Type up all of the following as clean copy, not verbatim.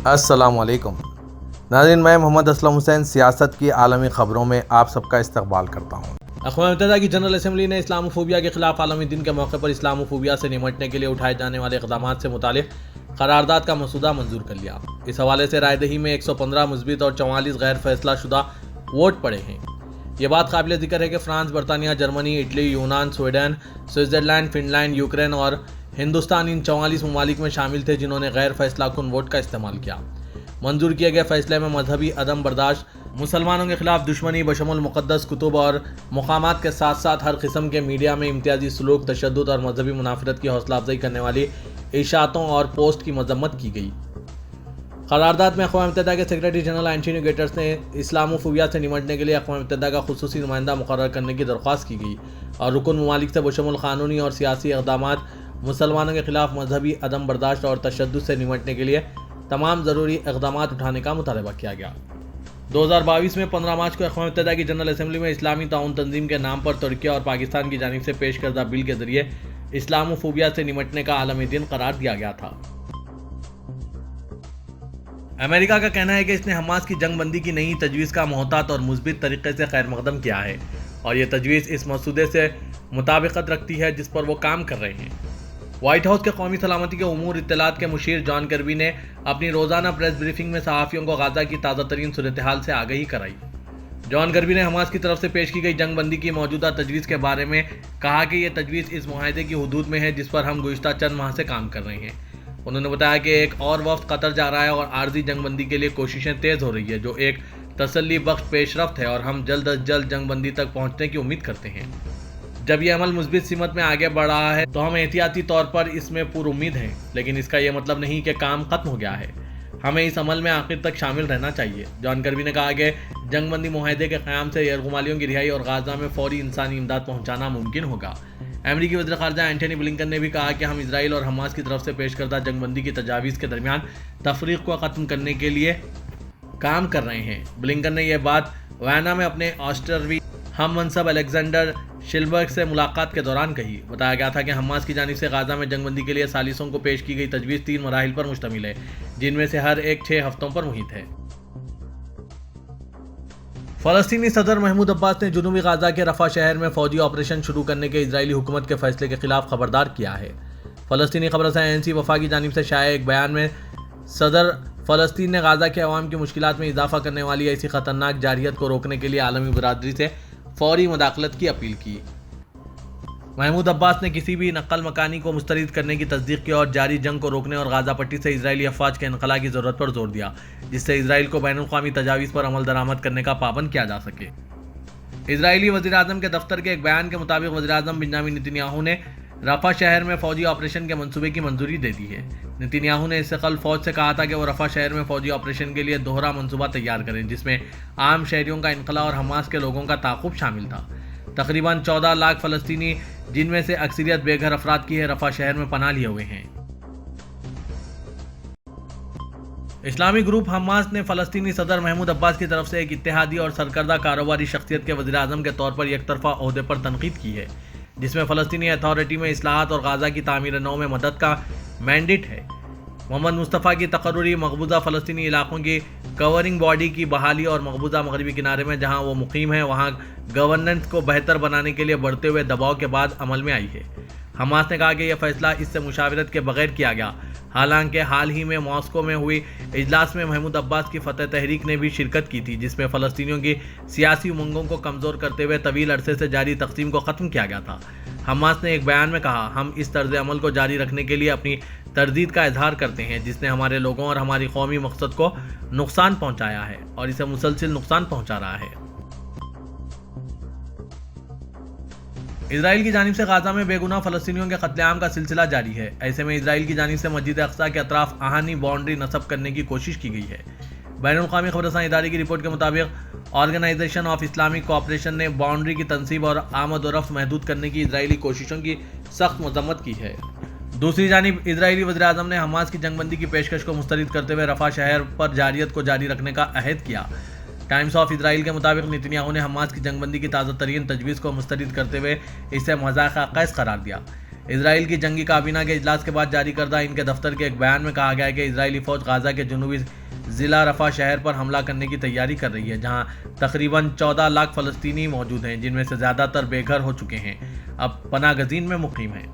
अस्सलाम वालेकुम नाज़रीन, मैं मोहम्मद असलम हुसैन सियासत की आलमी ख़बरों में आप सबका इस्तकबाल करता हूँ। अक़वाम मुत्तहिदा की जनरल असम्बली ने इस्लामोफोबिया के खिलाफ आलमी दिन के मौके पर इस्लामोफोबिया से निपटने के लिए उठाए जाने वाले इक़दाम से मुतालिक करारदाद का मसूदा मंजूर कर लिया। इस हवाले से रायदही में 115 मुस्बित और 44 गैर फैसला शुदा वोट पड़े हैं। ये बात काबिल ज़िक्र है कि फ्रांस, बरतानिया, जर्मनी, इटली, यूनान, स्वीडन, स्विट्ज़रलैंड, फिनलैंड, यूक्रेन और हिंदुस्तान इन 44 ममालिक में शामिल थे जिन्होंने गैर फैसला कुन वोट का इस्तेमाल किया। मंजूर किए गए फैसले में मजहबी अदम बर्दाश्त, मुसलमानों के खिलाफ दुश्मनी बशमुल मुक़द्दस कुतुब और मकामात के साथ साथ हर किस्म के मीडिया में इम्तियाजी सलूक, तशद्दुद और मजहबी मुनाफरत की हौसला अफजाई करने वाली इशातों और पोस्ट की मजम्मत की गई। करारदाद में अक़वाम मुत्तहिदा के सेक्रेटरी जनरल एंटोनियो गुटेरेस ने इस्लामोफोबिया से निपटने के लिए अक़वाम मुत्तहिदा का खुसूसी नुमाइंदा मुकर्रर करने की दरख्वास्त की गई और रुकन ममालिक से बशमुल क़ानूनी और सियासी इक़दामात मुसलमानों के खिलाफ मजहबी अदम बर्दाश्त और तशद्दुद से निपटने के लिए तमाम ज़रूरी इक़दामात उठाने का मुतालबा किया गया। 2022 में 15 मार्च को अक़वाम मुत्तहिदा की जनरल असम्बली में इस्लामी ताउन तंजीम के नाम पर तुर्की और पाकिस्तान की जानिब से पेश करदा बिल के ज़रिए इस्लामोफोबिया से निपटने का आलमी दिन करार दिया गया था। अमेरिका का कहना है कि इसने हमास की जंग बंदी की नई तजवीज़ का मोहतात और मुस्बित तरीके से खैर मकदम किया है और ये तजवीज़ इस मसूदे से मुताबिकत रखती है जिस पर वो काम कर रहे हैं। व्हाइट हाउस के कौमी सलामती के उमूर इत्तलात के मुशीर जॉन कर्बी ने अपनी रोज़ाना प्रेस ब्रीफिंग में सहाफ़ियों को गाज़ा की ताज़ा तरीन सूरत हाल से आगाही कराई। जॉन कर्बी ने हमास की तरफ से पेश की गई जंग बंदी की मौजूदा तजवीज़ के बारे में कहा कि यह तजवीज़ इस मुआहदे की हुदूद में है जिस पर हम गुज़िश्ता चंद माह से काम कर रहे हैं। उन्होंने बताया कि एक और वफ्द कतर जा रहा है और आर्जी जंग बंदी के लिए कोशिशें तेज़ हो रही है जो एक तसल्ली बख्श पेशरफ्त है और हम जल्द अज जल्द जंग बंदी तक पहुँचने की उम्मीद करते हैं। जब यह अमल मुस्बित सिमत में आगे बढ़ रहा है तो हम एहतियाती तौर पर इसमें पूरी उम्मीद हैं, लेकिन इसका यह मतलब नहीं कि काम खत्म हो गया है। हमें इस अमल में आखिर तक शामिल रहना चाहिए। जॉन कर्बी ने कहा कि जंगबंदी मुआहदे के क़याम से यरगुमालियों की रिहाई और गाज़ा में फौरी इंसानी इमदाद पहुँचाना मुमकिन होगा। अमेरिकी वज़ीर ख़ारजा एंटनी ब्लिंकन ने भी कहा कि हम इजराइल और हमास की तरफ से पेश करदा जंगबंदी की तजावीज़ के दरमियान तफरीक को ख़त्म करने के लिए काम कर रहे हैं। ब्लिंकन ने यह बात वायना में अपने ऑस्ट्रेलियाई हम मनसब अलेक्जेंडर शिलबर्ग से मुलाकात के दौरान कही। बताया गया था कि हमास की जानिब से गाज़ा में जंगबंदी के लिए सालिसों को पेश की गई तजवीज़ 3 मराहिल पर मुश्तमिल है जिनमें से हर एक 6 हफ्तों पर मुहित है। फ़लस्तीनी सदर महमूद अब्बास ने जुनूबी गाज़ा के रफ़ा शहर में फ़ौजी ऑपरेशन शुरू करने के इजरायली हुकूमत के फैसले के खिलाफ खबरदार किया है। फ़लस्तीनी खबरसां ANC वफ़ा की जानिब से शाया एक बयान में सदर फ़लस्तीन ने गाज़ा के अवाम की मुश्किलात में इजाफा करने वाली ऐसी ख़तरनाक जारियत को रोकने के लिए आलमी बरादरी से फौरी मुदाखलत की अपील की। महमूद अब्बास ने किसी भी नकल मकानी को मुस्तरद करने की तस्दीक की और जारी जंग को रोकने और गाज़ा पट्टी से इजरायली अफवाज के इनखला की ज़रूरत पर जोर दिया जिससे इजराइल को बैनुल-अक़वामी तजावीज़ पर अमल दरामद करने का पाबंद किया जा सके। इजरायली वज़ीर आज़म के दफ्तर के एक बयान के मुताबिक वज़ीर आज़म बेंजामिन नेतन्याहू ने रफ़ा शहर में फ़ौजी ऑपरेशन के मंसूबे की मंजूरी दे दी है। नेतन्याहू ने इससे कल फ़ौज से कहा था कि वो रफ़ा शहर में फ़ौजी ऑपरेशन के लिए दोहरा मंसूबा तैयार करें जिसमें आम शहरियों का इनखला और हमास के लोगों का ताक़ुब शामिल था। तकरीबन 14 लाख फ़लस्तीनी जिनमें से अक्सरियत बेघर अफराद की है रफ़ा शहर में पनाह लिए हुए हैं। इस्लामी ग्रुप हमास ने फ़लस्तीनी सदर महमूद अब्बास की तरफ से एक इत्तेहादी और सरकर्दा कारोबारी शख्सियत के वज़ीर आज़म के तौर पर एक तरफ़ा ओहदे पर तनकीद की है जिसमें फ़लस्तीनी अथॉरिटी में इस्लाहात और गाज़ा की तामीर नौ में मदद का मैंडेट है। मोहम्मद मुस्तफ़ा की तकर्रुरी मकबूजा फ़लस्तीनी इलाकों की गवर्निंग बॉडी की बहाली और मकबूजा मगरबी किनारे में जहां वो मुकीम है वहां गवर्नेंस को बेहतर बनाने के लिए बढ़ते हुए दबाव के बाद अमल में आई है। हमास ने कहा कि यह फैसला इससे मुशावरत के बगैर किया गया। हालांकि हाल ही में मॉस्को में हुई इजलास में महमूद अब्बास की फ़तह तहरीक ने भी शिरकत की थी जिसमें फ़लस्तीनियों की सियासी उमंगों को कमज़ोर करते हुए तवील अरसे से जारी तकसीम को ख़त्म किया गया था। हमास ने एक बयान में कहा, हम इस तर्ज अमल को जारी रखने के लिए अपनी तरदीद का इजहार करते हैं जिसने हमारे लोगों और हमारी कौमी मकसद को नुकसान पहुँचाया है और इसे मुसलसिल नुकसान पहुँचा रहा है। इजराइल की जानिब से गाज़ा में बेगुनाह फ़लस्तीनियों के कत्लेआम का सिलसिला जारी है। ऐसे में इजराइल की जानिब से मस्जिद अक़सा के अतराफ आहनी बाउंड्री नस्ब करने की कोशिश की गई है। बैनुल-अक़वामी ख़बरसां इदारे की रिपोर्ट के मुताबिक ऑर्गेनाइजेशन ऑफ इस्लामिक कोऑपरेशन ने बाउंड्री की तनसीब और आमद और रफ्त महदूद करने की इजरायली कोशिशों की सख्त मज़म्मत की है। दूसरी जानिब इजरायली वज़ीर आज़म ने हमास की जंगबंदी की पेशकश को मुस्तरद करते हुए रफ़ा शहर पर जारियत को जारी रखने का अहद किया। टाइम्स ऑफ इजराइल के मुताबिक नेतन्याहू ने हमास की जंगबंदी की ताज़ा तरीन तजवीज़ को मुस्तरद करते हुए इसे मज़ाक़ कैस करार दिया। اسرائیل کی جنگی کابینہ کے اجلاس کے بعد جاری کردہ ان کے دفتر کے ایک بیان میں کہا گیا ہے کہ اسرائیلی فوج غزہ کے جنوبی ضلع رفح شہر پر حملہ کرنے کی تیاری کر رہی ہے، جہاں تقریباً 14 لاکھ فلسطینی موجود ہیں، جن میں سے زیادہ تر بے گھر ہو چکے ہیں، اب پناہ گزین میں مقیم ہیں۔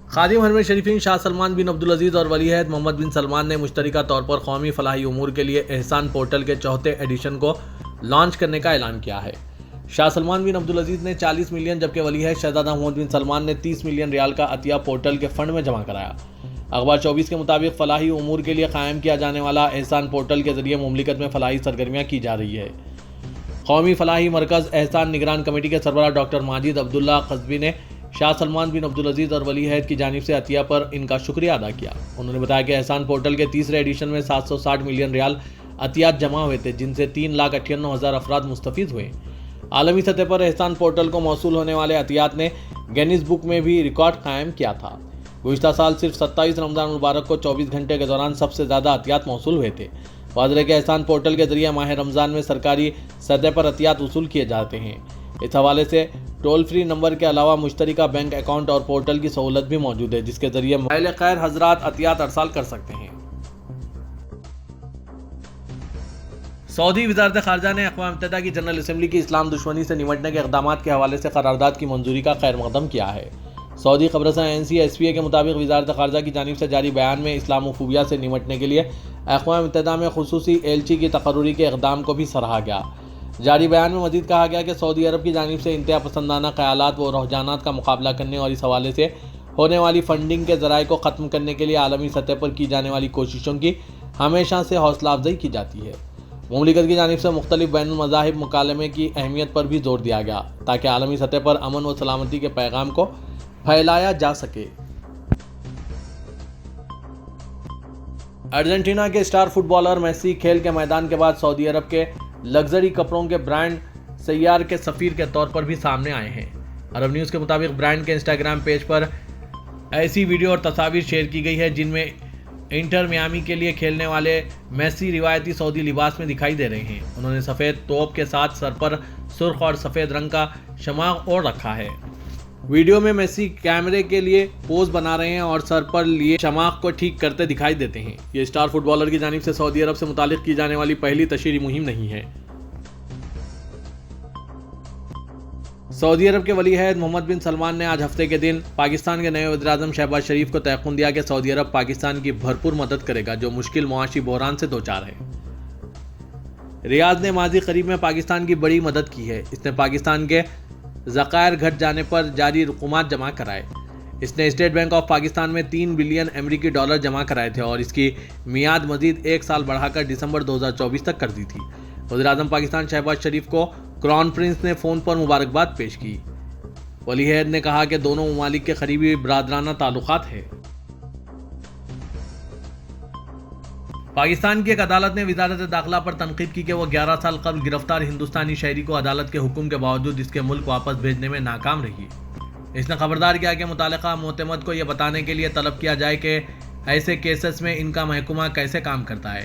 خادم حرم شریفین شاہ سلمان بن عبدالعزیز اور ولی عہد محمد بن سلمان نے مشترکہ طور پر قومی فلاحی امور کے لیے احسان پورٹل کے 4تھے ایڈیشن کو لانچ کرنے کا اعلان کیا ہے۔ شاہ سلمان بن عبدالعزیز نے 40 ملین جبکہ ولی عہد شہزادہ محمد بن سلمان نے 30 ملین ریال کا عطیہ پورٹل کے فنڈ میں جمع کرایا۔ اخبار 24 کے مطابق فلاحی امور کے لیے قائم کیا جانے والا احسان پورٹل کے ذریعے مملکت میں فلاحی سرگرمیاں کی جا رہی ہے۔ قومی فلاحی مرکز احسان نگران کمیٹی کے سربراہ ڈاکٹر ماجد عبداللہ قصبی نے شاہ سلمان بن عبدالعزیز اور ولی عہد کی جانب سے عطیہ پر ان کا شکریہ ادا کیا۔ انہوں نے بتایا کہ احسان پورٹل کے تیسرے ایڈیشن میں 760 ملین ریال عطیات جمع ہوئے تھے، جن سے 3,98,000 افراد مستفید ہوئے۔ عالمی سطح پر احسان پورٹل کو موصول ہونے والے عطیات نے گینیز بک میں بھی ریکارڈ قائم کیا تھا۔ گزشتہ سال صرف 27 رمضان المبارک کو 24 گھنٹے کے دوران سب سے زیادہ عطیات موصول ہوئے تھے۔ واضح ہے کہ احسان پورٹل کے ذریعے ماہ رمضان میں سرکاری سطح پر عطیات وصول کیے جاتے ہیں۔ اس حوالے سے ٹول فری نمبر کے علاوہ مشترکہ بینک اکاؤنٹ اور پورٹل کی سہولت بھی موجود ہے، جس کے ذریعے اہل خیر حضرات عطیات ارسال کر سکتے ہیں۔ سعودی وزارت خارجہ نے اقوام متحدہ کی جنرل اسمبلی کی اسلام دشمنی سے نمٹنے کے اقدامات کے حوالے سے قرارداد کی منظوری کا خیر مقدم کیا ہے۔ سعودی خبر رساں NCSPA کے مطابق وزارت خارجہ کی جانب سے جاری بیان میں اسلام فوبیا سے نمٹنے کے لیے اقوام متحدہ میں خصوصی ایلچی کی تقرری کے اقدام کو بھی سراہا گیا۔ جاری بیان میں مزید کہا گیا کہ سعودی عرب کی جانب سے انتہا پسندانہ خیالات و رجحانات کا مقابلہ کرنے اور اس حوالے سے ہونے والی فنڈنگ کے ذرائع کو ختم کرنے کے لیے عالمی سطح پر کی جانے والی کوششوں کی ہمیشہ سے حوصلہ افزائی کی جاتی ہے۔ مملکت کی جانب سے مختلف بین المذاہب مکالمے کی اہمیت پر بھی زور دیا گیا تاکہ عالمی سطح پر امن و سلامتی کے پیغام کو پھیلایا جا سکے۔ ارجنٹینا کے اسٹار فٹ بالر میسی کھیل کے میدان کے بعد سعودی عرب کے لگژری کپڑوں کے برانڈ سیار کے سفیر کے طور پر بھی سامنے آئے ہیں۔ عرب نیوز کے مطابق برانڈ کے انسٹاگرام پیج پر ایسی ویڈیو اور تصاویر شیئر کی گئی ہے جن میں انٹر میامی کے لیے کھیلنے والے میسی روایتی سعودی لباس میں دکھائی دے رہے ہیں۔ انہوں نے سفید توپ کے ساتھ سر پر سرخ اور سفید رنگ کا شماغ اوڑھ رکھا ہے۔ ویڈیو میں میسی کیمرے کے لیے پوز بنا رہے ہیں اور سر پر لیے شماغ کو ٹھیک کرتے دکھائی دیتے ہیں۔ یہ اسٹار فٹ بالر کی جانب سے سعودی عرب سے متعلق کی جانے والی پہلی تشہیری مہم نہیں ہے۔ سعودی عرب کے ولی عہد محمد بن سلمان نے آج ہفتے کے دن پاکستان کے نئے وزیر اعظم شہباز شریف کو تیقن دیا کہ سعودی عرب پاکستان کی بھرپور مدد کرے گا جو مشکل معاشی بحران سے دوچار ہے۔ ریاض نے ماضی قریب میں پاکستان کی بڑی مدد کی ہے۔ اس نے پاکستان کے ذخائر گھٹ جانے پر جاری رقومات جمع کرائے۔ اس نے اسٹیٹ بینک آف پاکستان میں 3 بلین امریکی ڈالر جمع کرائے تھے اور اس کی میعاد مزید 1 سال بڑھا کر دسمبر 2024 تک کر دی تھی۔ وزیر اعظم پاکستان شہباز شریف کو کراؤن پرنس نے فون پر مبارکباد پیش کی۔ ولی عہد نے کہا کہ دونوں ممالک کے قریبی برادرانہ تعلقات ہیں۔ پاکستان کی ایک عدالت نے وزارت داخلہ پر تنقید کی کہ وہ 11 سال قبل گرفتار ہندوستانی شہری کو عدالت کے حکم کے باوجود اس کے ملک واپس بھیجنے میں ناکام رہی۔ اس نے خبردار کیا کہ متعلقہ معتمد کو یہ بتانے کے لیے طلب کیا جائے کہ ایسے کیسز میں ان کا محکمہ کیسے کام کرتا ہے۔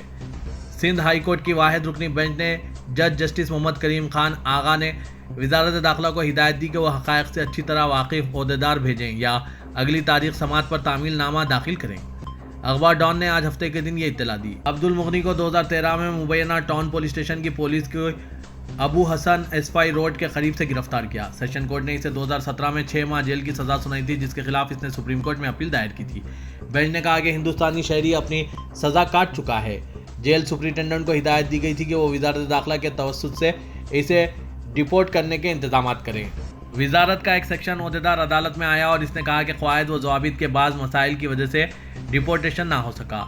سندھ ہائی کورٹ کی واحد رکنی بینچ نے جج جسٹس محمد کریم خان آغا نے وزارت داخلہ کو ہدایت دی کہ وہ حقائق سے اچھی طرح واقف عہدیدار بھیجیں یا اگلی تاریخ سماعت پر تعمیل نامہ داخل کریں۔ اخبار ڈان نے آج ہفتے کے دن یہ اطلاع دی۔ عبد المغنی کو 2013 میں مبینہ ٹاؤن پولیس اسٹیشن کی پولیس کو ابو حسن اسپائی روڈ کے قریب سے گرفتار کیا۔ سیشن کورٹ نے اسے 2017 میں 6 ماہ جیل کی سزا سنائی تھی، جس کے خلاف اس نے سپریم کورٹ میں اپیل دائر کی تھی۔ بینچ نے کہا کہ ہندوستانی شہری اپنی سزا کاٹ چکا ہے۔ جیل سپرنٹینڈنٹ کو ہدایت دی گئی تھی کہ وہ وزارت داخلہ کے توسط سے اسے ڈپورٹ کرنے کے انتظامات کریں۔ وزارت کا ایک سیکشن عہدیدار عدالت میں آیا اور اس نے کہا کہ قواعد و ضوابط کے بعض مسائل کی وجہ سے ڈپورٹیشن نہ ہو سکا۔